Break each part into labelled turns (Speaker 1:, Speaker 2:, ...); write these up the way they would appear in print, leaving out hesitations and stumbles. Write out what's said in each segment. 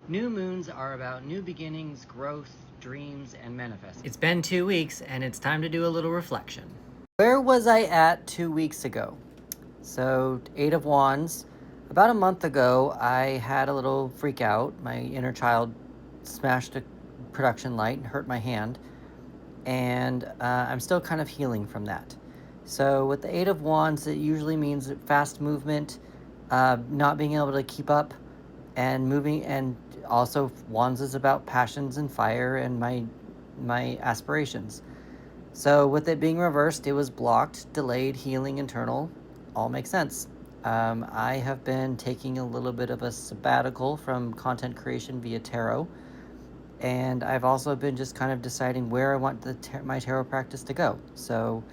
Speaker 1: New moons are about new beginnings, growth, dreams, and manifesting.
Speaker 2: It's been 2 weeks, and it's time to do a little reflection. Where was I at 2 weeks ago? So, Eight of Wands. About a month ago, I had a little freak out. My inner child smashed a production light and hurt my hand, and I'm still kind of healing from that. So, with the Eight of Wands, it usually means fast movement, not being able to keep up, and moving. And also, Wands is about passions and fire and my aspirations. So with it being reversed, it was blocked, delayed, healing, internal. All makes sense. I have been taking a little bit of a sabbatical from content creation via tarot, and I've also been just kind of deciding where I want my tarot practice to go. So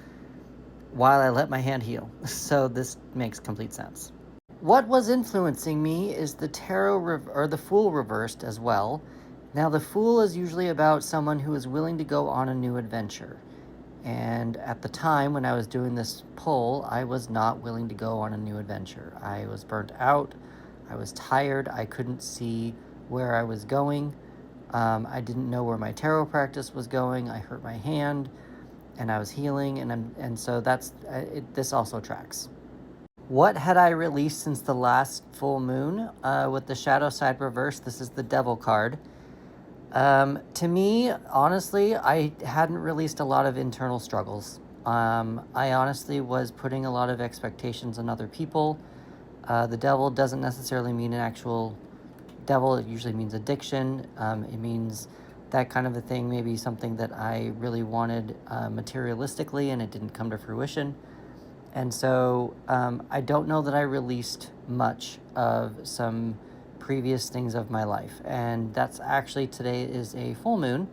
Speaker 2: while I let my hand heal, so this makes complete sense. What was influencing me is the tarot or the Fool reversed as well. Now the Fool is usually about someone who is willing to go on a new adventure. And at the time when I was doing this pull, I was not willing to go on a new adventure. I was burnt out. I was tired. I couldn't see where I was going. I didn't know where my tarot practice was going. I hurt my hand, and I was healing, and so this also tracks. What had I released since the last full moon? With the shadow side reverse, this is the Devil card. To me, honestly, I hadn't released a lot of internal struggles. I honestly was putting a lot of expectations on other people. The devil doesn't necessarily mean an actual devil. It usually means addiction. It means that kind of a thing, maybe something that I really wanted materialistically and it didn't come to fruition. And so I don't know that I released much of some previous things of my life. And that's actually, today is a full moon.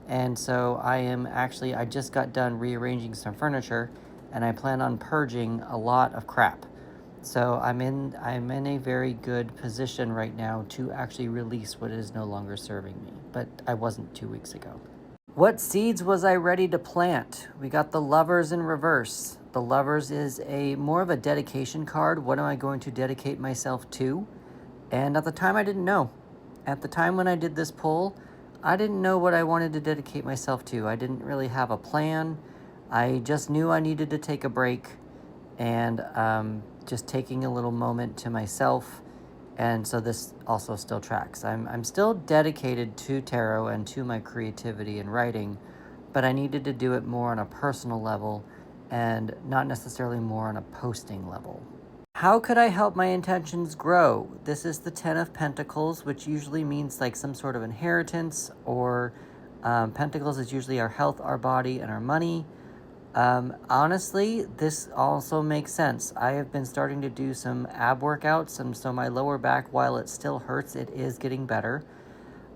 Speaker 2: And so I just got done rearranging some furniture, and I plan on purging a lot of crap. So I'm in a very good position right now to actually release what is no longer serving me. But I wasn't 2 weeks ago. What seeds was I ready to plant? We got the Lovers in reverse. The Lovers is more of a dedication card. What am I going to dedicate myself to? And at the time, I didn't know. At the time when I did this pull, I didn't know what I wanted to dedicate myself to. I didn't really have a plan. I just knew I needed to take a break, and just taking a little moment to myself. And so this also still tracks. I'm still dedicated to tarot and to my creativity and writing, but I needed to do it more on a personal level and not necessarily more on a posting level. How could I help my intentions grow? This is the Ten of Pentacles, which usually means like some sort of inheritance, or Pentacles is usually our health, our body, and our money. Honestly, this also makes sense. I have been starting to do some ab workouts, and so my lower back, while it still hurts, it is getting better.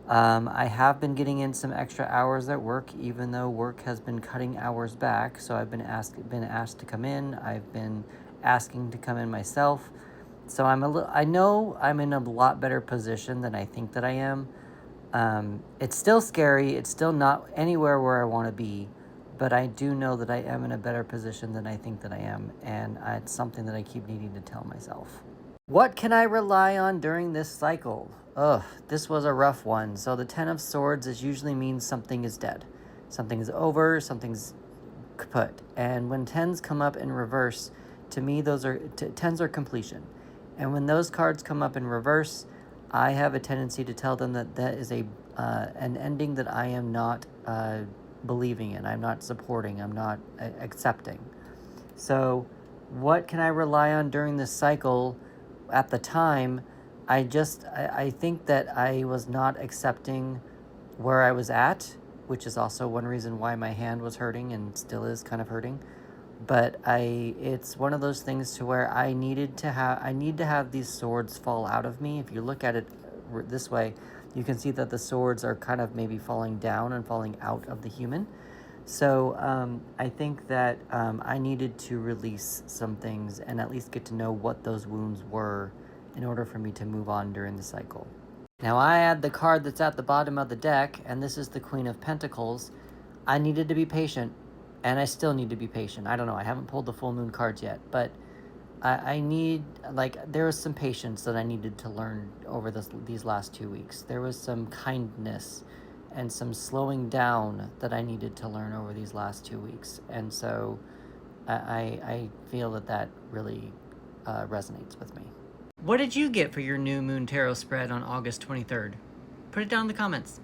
Speaker 2: I have been getting in some extra hours at work, even though work has been cutting hours back. So I've been asked to come in. I've been asking to come in myself. So I know I'm in a lot better position than I think that I am. It's still scary. It's still not anywhere where I want to be, but I do know that I am in a better position than I think that I am, and it's something that I keep needing to tell myself. What can I rely on during this cycle? This was a rough one. So the Ten of Swords usually means something is dead. Something is over, something's kaput. And when tens come up in reverse, to me, tens are completion. And when those cards come up in reverse, I have a tendency to tell them that is an ending that I am not believing in. I'm not supporting. I'm not accepting. So what can I rely on during this cycle? At the time, I think that I was not accepting where I was at, which is also one reason why my hand was hurting and still is kind of hurting. But it's one of those things to where I need to have these swords fall out of me. If you look at it this way, you can see that the swords are kind of maybe falling down and falling out of the human. So I think that I needed to release some things and at least get to know what those wounds were in order for me to move on during the cycle. Now I add the card that's at the bottom of the deck, and this is the Queen of Pentacles. I needed to be patient, and I still need to be patient. I don't know, I haven't pulled the full moon cards yet, but I need, like, there was some patience that I needed to learn over these last 2 weeks. There was some kindness and some slowing down that I needed to learn over these last 2 weeks. And so I feel that really resonates with me. What did you get for your new moon tarot spread on August 23rd? Put it down in the comments.